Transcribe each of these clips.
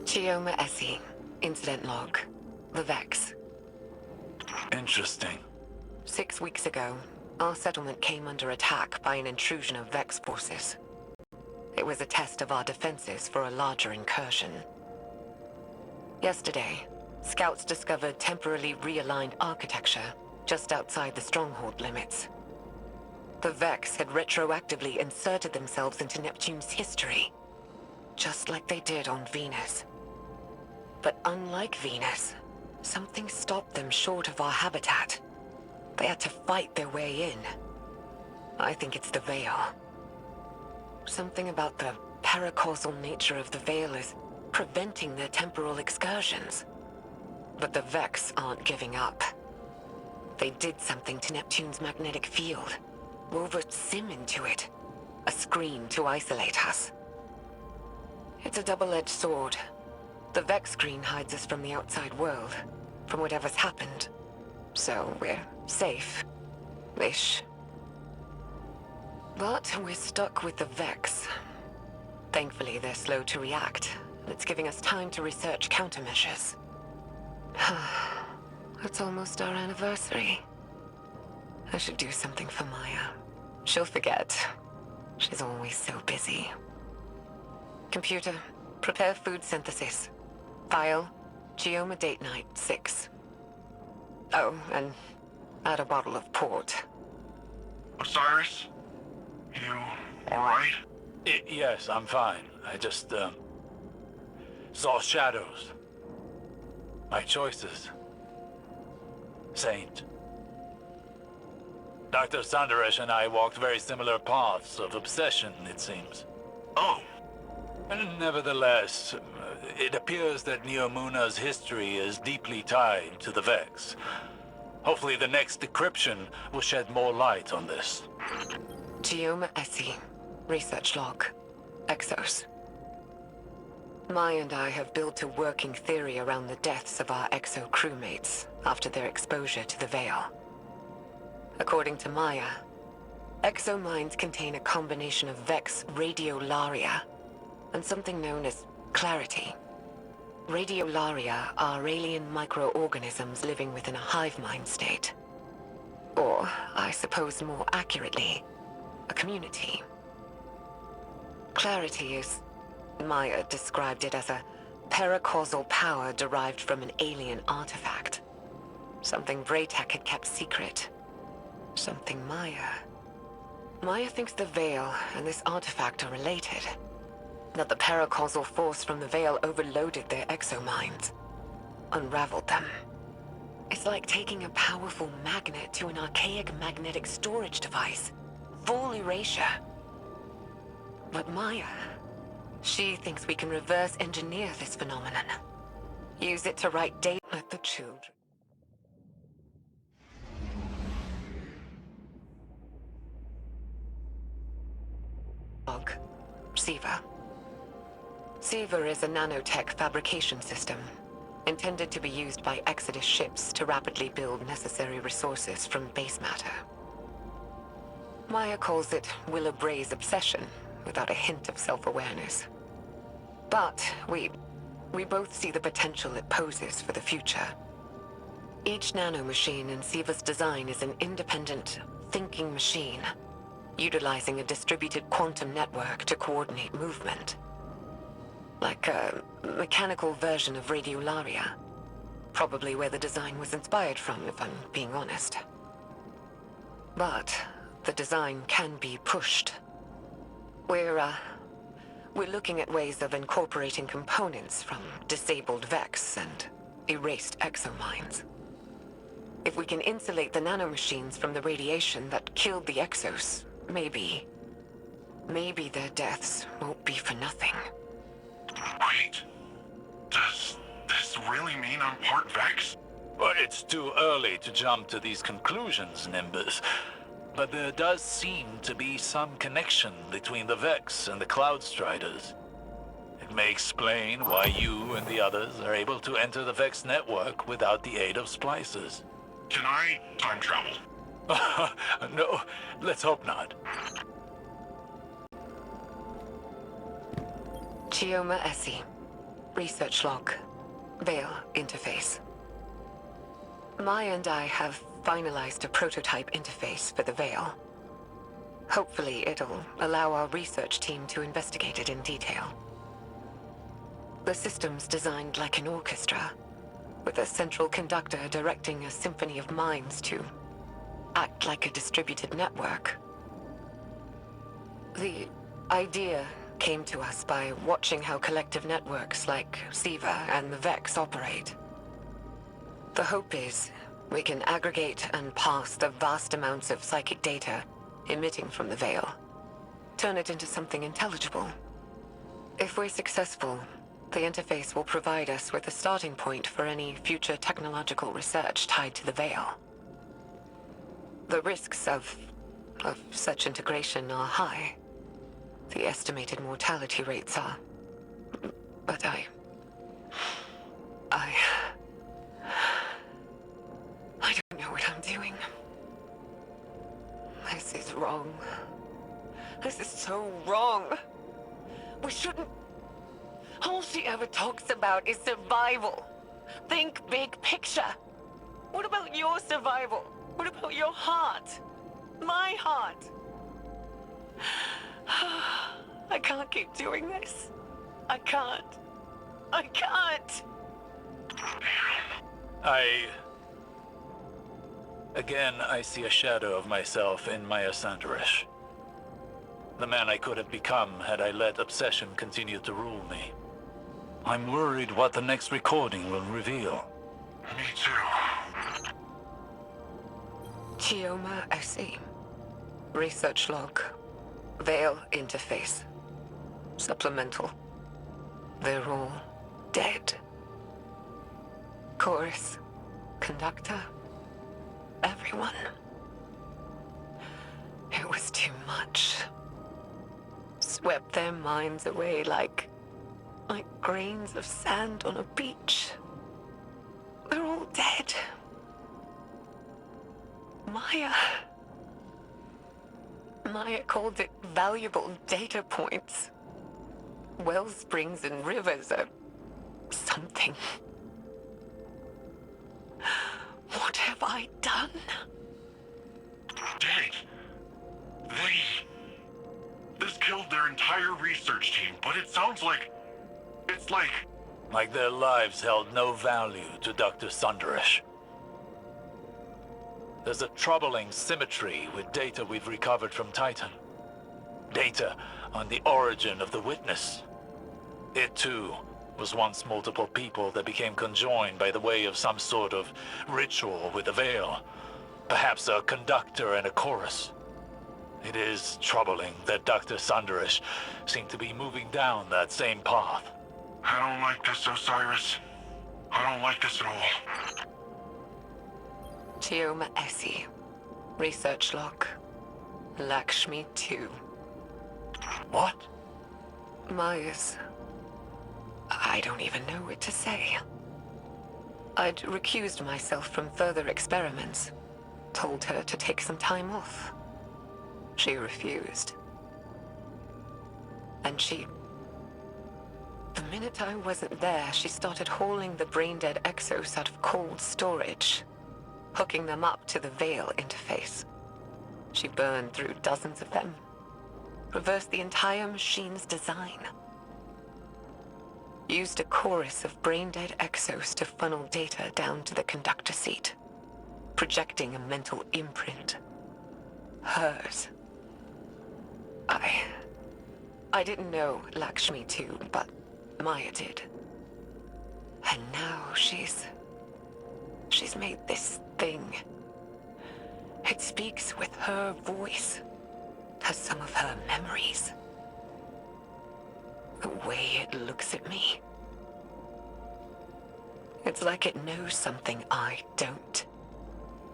Chioma Essie. Incident log. The Vex. Interesting. 6 weeks ago, our settlement came under attack by an intrusion of Vex forces. It was a test of our defenses for a larger incursion. Yesterday, scouts discovered temporarily realigned architecture just outside the stronghold limits. The Vex had retroactively inserted themselves into Neptune's history, just like they did on Venus. But unlike Venus, something stopped them short of our habitat. They had to fight their way in. I think it's the Veil. Something about the paracausal nature of the Veil is preventing their temporal excursions. But the Vex aren't giving up. They did something to Neptune's magnetic field. Wove a sim into it. A screen to isolate us. It's a double-edged sword. The Vex screen hides us from the outside world, from whatever's happened. So we're safe. Ish. But we're stuck with the Vex. Thankfully, they're slow to react. It's giving us time to research countermeasures. It's almost our anniversary. I should do something for Maya. She'll forget. She's always so busy. Computer, prepare food synthesis. File, Chioma date night 6. Oh, and add a bottle of port. Osiris? You alright? Yes, I'm fine. I just, saw shadows. My choices. Saint. Dr. Sandaresh and I walked very similar paths of obsession, it seems. Oh, Nevertheless, it appears that Neomuna's history is deeply tied to the Vex. Hopefully the next decryption will shed more light on this. Chioma Essie. Research log. Exos. Maya and I have built a working theory around the deaths of our Exo crewmates after their exposure to the Veil. According to Maya, Exo minds contain a combination of Vex radiolaria and something known as clarity. Radiolaria are alien microorganisms living within a hive mind state. Or, I suppose more accurately, a community. Clarity is, Maya described it as a paracausal power derived from an alien artifact. Something Braytech had kept secret. Something Maya thinks the Veil and this artifact are related. That the paracausal force from the Veil overloaded their exominds. Unraveled them. It's like taking a powerful magnet to an archaic magnetic storage device. Full erasure. But Maya, she thinks we can reverse engineer this phenomenon. Use it to write data at the children. Log. Siva. Siva is a nanotech fabrication system, intended to be used by Exodus ships to rapidly build necessary resources from base matter. Maya calls it Willa Bray's obsession, without a hint of self-awareness. But we both see the potential it poses for the future. Each nanomachine in Siva's design is an independent, thinking machine, utilizing a distributed quantum network to coordinate movement. Like a mechanical version of radiolaria. Probably where the design was inspired from, if I'm being honest. But the design can be pushed. We're looking at ways of incorporating components from disabled Vex and erased exominds. If we can insulate the nanomachines from the radiation that killed the Exos, maybe their deaths won't be for nothing. wait. Does this really mean I'm part Vex? Well, it's too early to jump to these conclusions, Nimbus. But there does seem to be some connection between the Vex and the Cloud Striders. It may explain why you and the others are able to enter the Vex network without the aid of splicers. Can I time travel? No, let's hope not. Chioma Essie. Research log. Veil interface. Maya and I have finalized a prototype interface for the Veil. Hopefully it'll allow our research team to investigate it in detail. The system's designed like an orchestra, with a central conductor directing a symphony of minds to act like a distributed network. The idea came to us by watching how collective networks like SIVA and the Vex operate. The hope is we can aggregate and parse the vast amounts of psychic data emitting from the Veil, turn it into something intelligible. If we're successful, the interface will provide us with a starting point for any future technological research tied to the Veil. The risks of such integration are high. The estimated mortality rates are... But I don't know what I'm doing. This is wrong. This is so wrong. We shouldn't... All she ever talks about is survival. Think big picture. What about your survival? What about your heart? My heart? I can't keep doing this. I can't. I can't. Again, I see a shadow of myself in Maya Sanderish. The man I could have become had I let obsession continue to rule me. I'm worried what the next recording will reveal. Me too. Chioma SE. Research log. Veil interface. Supplemental. They're all dead. Chorus. Conductor. Everyone. It was too much. Swept their minds away like grains of sand on a beach. They're all dead. Maya called it valuable data points. Wellsprings and rivers are something. What have I done? Dang it. This killed their entire research team, but it sounds like... It's like their lives held no value to Dr. Sanderish. There's a troubling symmetry with data we've recovered from Titan. Data on the origin of the Witness. It too was once multiple people that became conjoined by the way of some sort of ritual with a veil. Perhaps a conductor and a chorus. It is troubling that Dr. Sanderish seemed to be moving down that same path. I don't like this, Osiris. I don't like this at all. Chioma SE. Research log. Lakshmi 2. What? Maya's... I don't even know what to say. I'd recused myself from further experiments. Told her to take some time off. She refused. And the minute I wasn't there, she started hauling the brain-dead Exos out of cold storage, hooking them up to the Veil interface. She burned through dozens of them, reversed the entire machine's design. Used a chorus of brain-dead Exos to funnel data down to the conductor seat, projecting a mental imprint. Hers. I didn't know Lakshmi 2, but Maya did. And now she's made this thing. It speaks with her voice, has some of her memories. The way it looks at me. It's like it knows something I don't.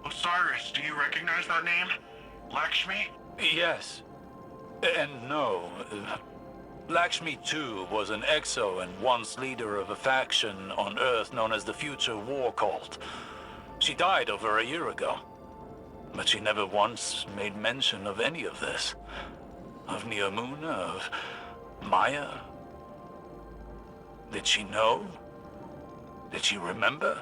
Osiris, do you recognize that name? Lakshmi? Yes. And no. Lakshmi too was an exo and once leader of a faction on Earth known as the Future War Cult. She died over a year ago. But she never once made mention of any of this. Of Neomuna, of Maya. Did she know? Did she remember?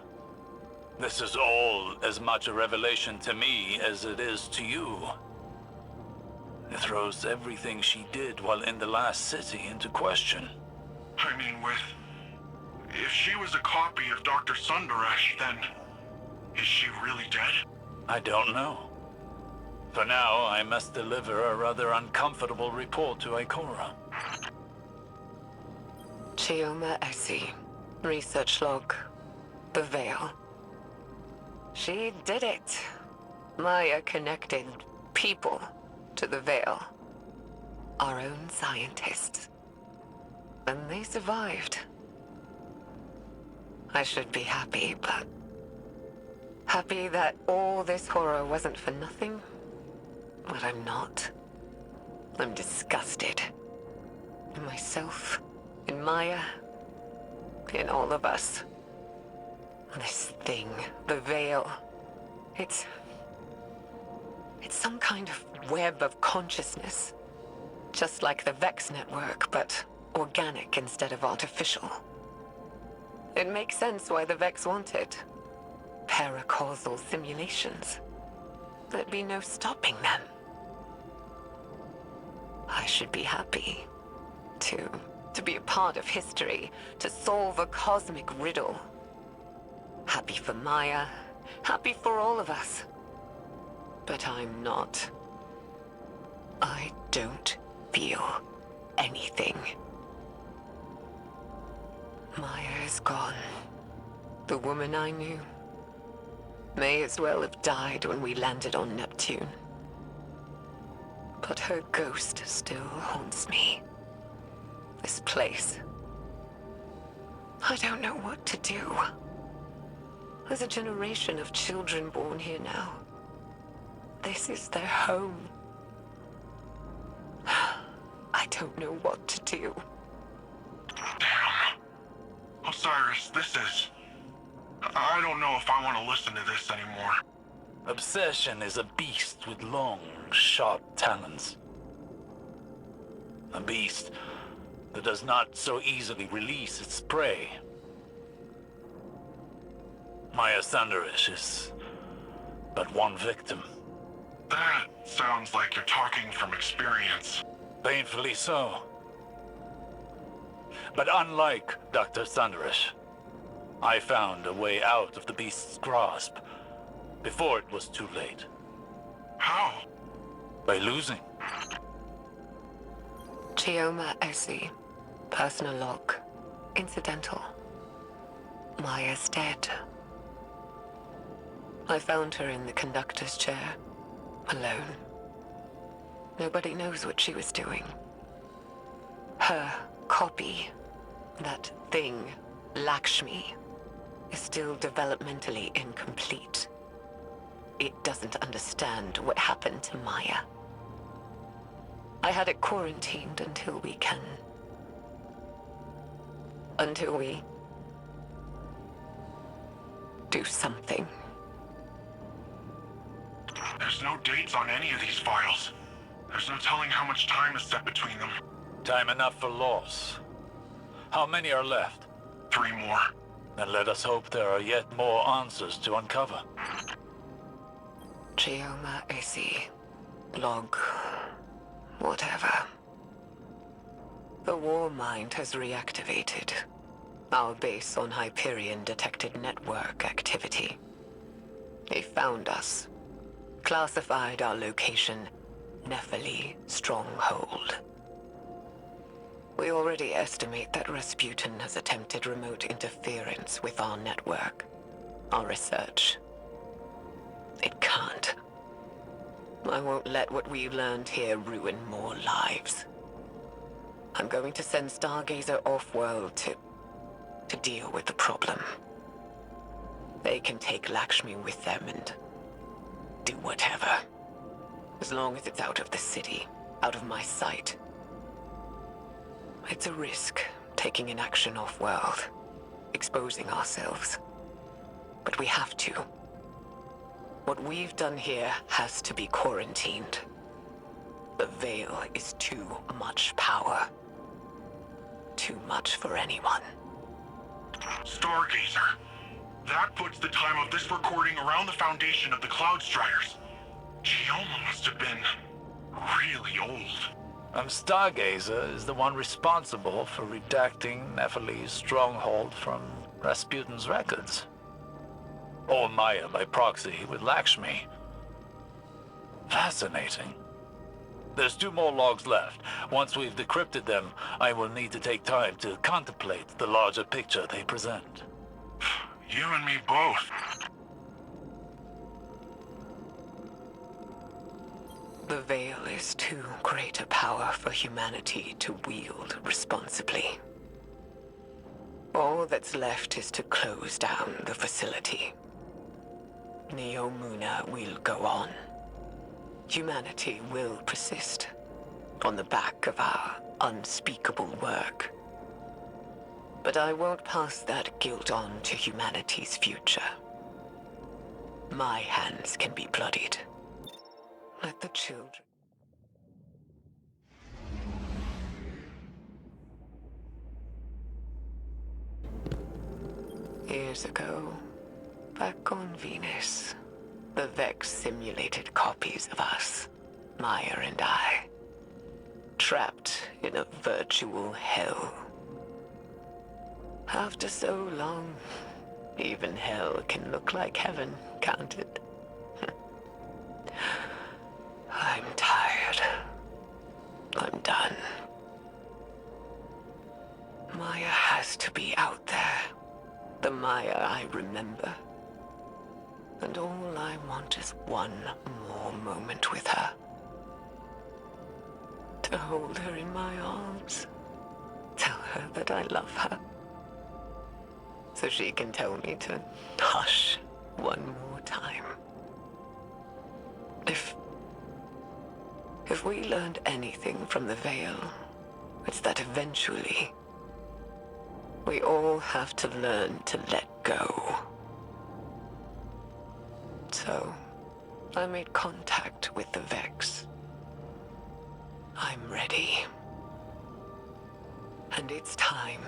This is all as much a revelation to me as it is to you. It throws everything she did while in the last city into question. I mean, if she was a copy of Dr. Sundaresh, then is she really dead? I don't know. For now, I must deliver a rather uncomfortable report to Ikora. Chioma Essie. Research log. The Veil. She did it. Maya connected people to the Veil. Our own scientists. And they survived. I should be happy, but... happy that all this horror wasn't for nothing? But I'm not. I'm disgusted. In myself, in Maya, in all of us. This thing, the Veil, it's some kind of web of consciousness. Just like the Vex network, but organic instead of artificial. It makes sense why the Vex want it. Paracausal simulations. There'd be no stopping them. I should be happy to be a part of history, to solve a cosmic riddle. Happy for Maya, happy for all of us. But I'm not. I don't feel anything. Maya is gone. The woman I knew may as well have died when we landed on Neptune. But her ghost still haunts me. This place. I don't know what to do. There's a generation of children born here now. This is their home. I don't know what to do. Damn. Osiris, this is... I don't know if I want to listen to this anymore. Obsession is a beast with long, sharp talons. A beast that does not so easily release its prey. Maya Sundaresh is but one victim. That sounds like you're talking from experience. Painfully so. But unlike Dr. Sundaresh, I found a way out of the beast's grasp before it was too late. How? By losing. Chioma Essie. Personal log. Incidental. Maya's dead. I found her in the conductor's chair. Alone. Nobody knows what she was doing. Her copy, that thing, Lakshmi, is still developmentally incomplete. It doesn't understand what happened to Maya. I had it quarantined until we can... until we... do something. There's no dates on any of these files. There's no telling how much time is set between them. Time enough for loss. How many are left? 3 more. Then let us hope there are yet more answers to uncover. Chioma Essie. Log. Whatever. The war mind has reactivated. Our base on Hyperion detected network activity. They found us. Classified our location, Nephili Stronghold. We already estimate that Rasputin has attempted remote interference with our network, our research. It can't. I won't let what we've learned here ruin more lives. I'm going to send Stargazer off-world to deal with the problem. They can take Lakshmi with them and do whatever. As long as it's out of the city, out of my sight. It's a risk, taking an action off-world, exposing ourselves. But we have to. What we've done here has to be quarantined. The Veil is too much power. Too much for anyone. Stargazer. That puts the time of this recording around the foundation of the Cloud Striders. Chioma must have been really old. Stargazer is the one responsible for redacting Nephili's stronghold from Rasputin's records. Or Maya by proxy with Lakshmi. Fascinating. There's 2 more logs left. Once we've decrypted them, I will need to take time to contemplate the larger picture they present. You and me both. The Veil is too great a power for humanity to wield responsibly. All that's left is to close down the facility. Neomuna will go on. Humanity will persist on the back of our unspeakable work. But I won't pass that guilt on to humanity's future. My hands can be bloodied. Let the children... Years ago, back on Venus, the Vex simulated copies of us, Maya and I, trapped in a virtual hell. After so long, even hell can look like heaven, can't it? I'm tired. I'm done. Maya has to be out there. The Maya I remember. And all I want is one more moment with her. To hold her in my arms. Tell her that I love her. So she can tell me to hush one more time. If we learned anything from the Veil, it's that eventually we all have to learn to let go. So, I made contact with the Vex. I'm ready. And it's time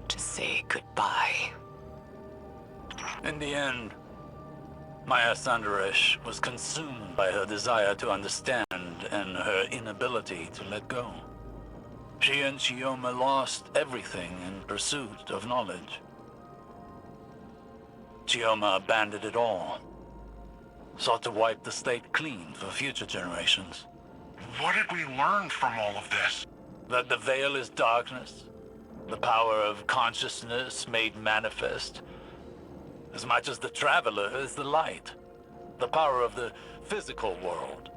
to say goodbye. In the end, Maya Sandaresh was consumed by her desire to understand and her inability to let go. She and Chioma lost everything in pursuit of knowledge. Chioma abandoned it all, sought to wipe the slate clean for future generations. What did we learn from all of this? That the Veil is darkness, the power of consciousness made manifest, as much as the Traveler is the light, the power of the physical world.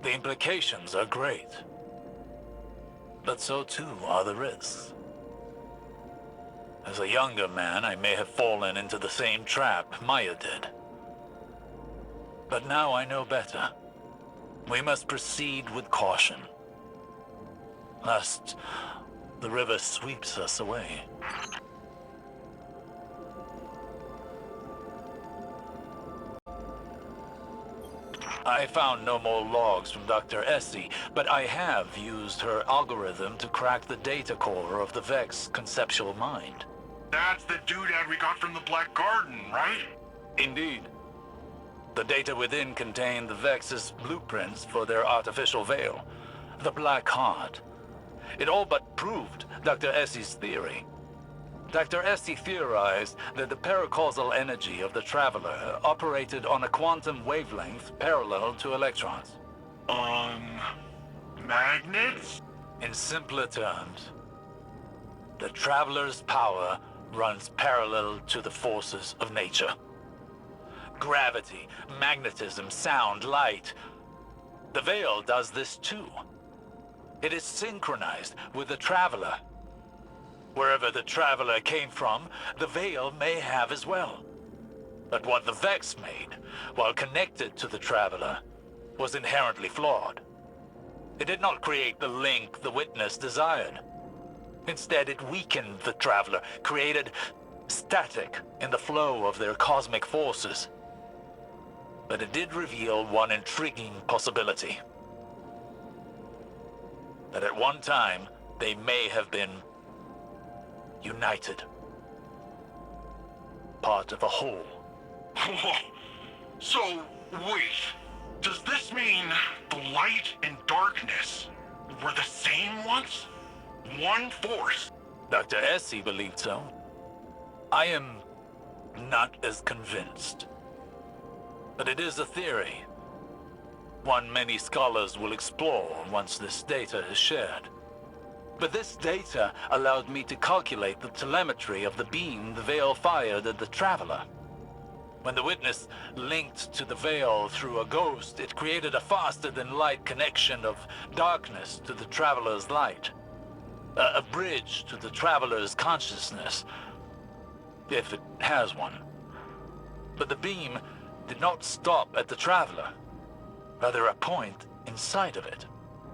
The implications are great, but so too are the risks. As a younger man, I may have fallen into the same trap Maya did. But now I know better. We must proceed with caution, lest the river sweeps us away. I found no more logs from Dr. Essie, but I have used her algorithm to crack the data core of the Vex conceptual mind. That's the doodad we got from the Black Garden, right? Indeed. The data within contained the Vex's blueprints for their artificial veil, the Black Heart. It all but proved Dr. Essie's theory. Dr. Essie theorized that the paracausal energy of the Traveler operated on a quantum wavelength parallel to electrons. Magnets? In simpler terms, the Traveler's power runs parallel to the forces of nature. Gravity, magnetism, sound, light. The Veil does this too. It is synchronized with the Traveler. Wherever the Traveler came from, the Veil may have as well. But what the Vex made, while connected to the Traveler, was inherently flawed. It did not create the link the Witness desired. Instead, it weakened the Traveler, created static in the flow of their cosmic forces. But it did reveal one intriguing possibility. That at one time, they may have been united. part of a whole. So, wait. Does this mean the light and darkness were the same once? One force? Dr. Essie believed so. I am not as convinced. But it is a theory. One many scholars will explore once this data is shared. But this data allowed me to calculate the telemetry of the beam the Veil fired at the Traveler. When the witness linked to the Veil through a ghost, it created a faster-than-light connection of darkness to the Traveler's light. A bridge to the Traveler's consciousness, if it has one. But the beam did not stop at the Traveler, rather a point inside of it.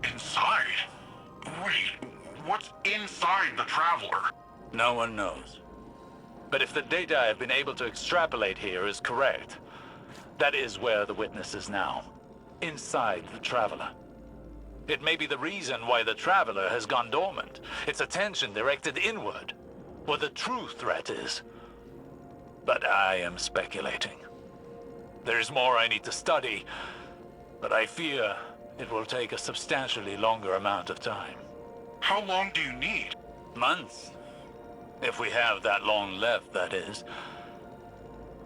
Inside? Wait, what's inside the Traveler? No one knows. But if the data I've been able to extrapolate here is correct, that is where the witness is now. Inside the Traveler. It may be the reason why the Traveler has gone dormant, its attention directed inward, where the true threat is. But I am speculating. There's more I need to study, but I fear it will take a substantially longer amount of time. How long do you need? Months. If we have that long left, that is.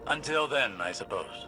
Until then, I suppose.